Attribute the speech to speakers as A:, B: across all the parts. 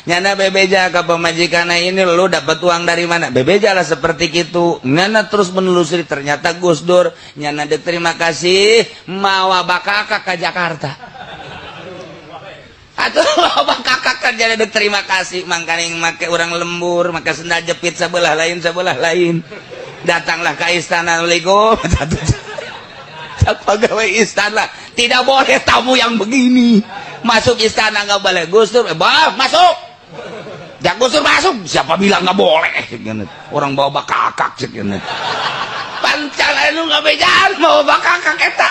A: nyana bebeja ke pemajikan ini lu dapat uang dari mana? Bebeja lah seperti itu. Nyana terus menelusuri ternyata Gus Dur nyana terima kasih mawa bakaka ke Jakarta. Atuh bakaka kerja terima kasih mangkaning make orang lembur, maka sendal jepit sebelah lain. Datanglah ke istana Lego. Pegawai istana tidak boleh tamu yang begini masuk istana, nggak boleh. Gus Dur masuk. Jak Gus Dur masuk, siapa bilang nggak boleh? Orang bawa bakakak sekian. Pancalan lu nggak bejan mau bakakak eta.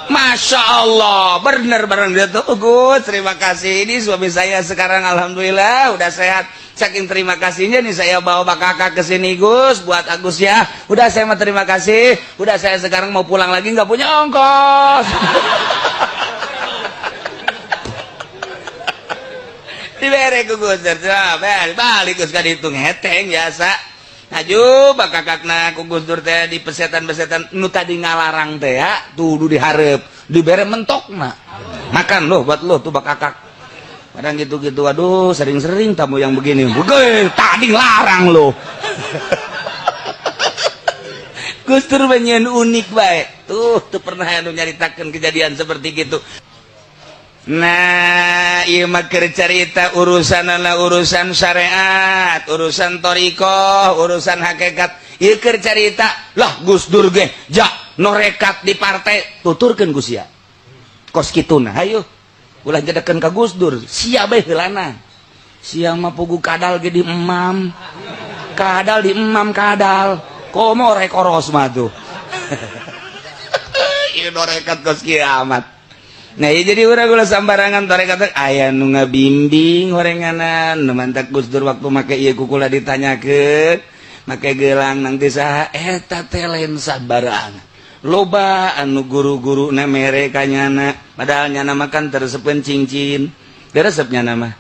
A: Masya Allah, bener gitu Gus. Terima kasih, ini suami saya sekarang alhamdulillah udah sehat. Saking terima kasihnya nih saya bawa bakakak ke sini Gus buat Agus ya. Udah saya mau terima kasih. Udah saya sekarang mau pulang lagi nggak punya ongkos. Dibere ku Gus Dur, balik Gus kan dihitung heteng biasa. Aju bakakakna ku Gus Dur teh di pesetan-pesetan nu tadi ngalarang teh ya, tuh diharap, dibere mentokna. Makan loh buat lo tuh bakakak. Kadang gitu-gitu, aduh sering-sering tamu yang begini. Begeh, tadi larang loh. Gus Dur banyak unik baik. Tuh pernah anu nyaritakan kejadian seperti gitu. Nah, ieu mah keur carita urusan syariat, urusan thariqah, urusan hakikat. Ieu keur carita lah Gus Dur ge ja norekat di partai tuturkeun Gus ya. Kos kituna hayu ulah jadakeun ka Gus Dur sia bae heulana. Sia mah pugu kadal ge di emam. Kadal di emam kadal. Komo rek oros mah tuh. Ieu norekat kos kiamat. Nah ya jadi urang ulah sambarangan tarekat aya nu ngabimbing horenganan nu mantak Gus Dur waktu make ieu kukula ditanyakeun make gelang nanti saha eta teh lain sabarang loba anu guru-guru na mere kanyana padahal nyana makan teresepkeun cincin diresepnya nama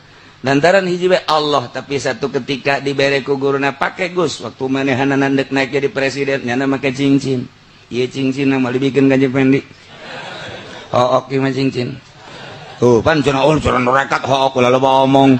A: lantaran hiji bae Allah tapi satu ketika dibere ku guruna pake Gus waktu manehana nandek naik jadi presiden nyana make cincin ieu cincin mah dibikin Kanjeng Pendi. Hook mah cincin. Tuh pan cenah ul cenah rekat hook ulah loba omong.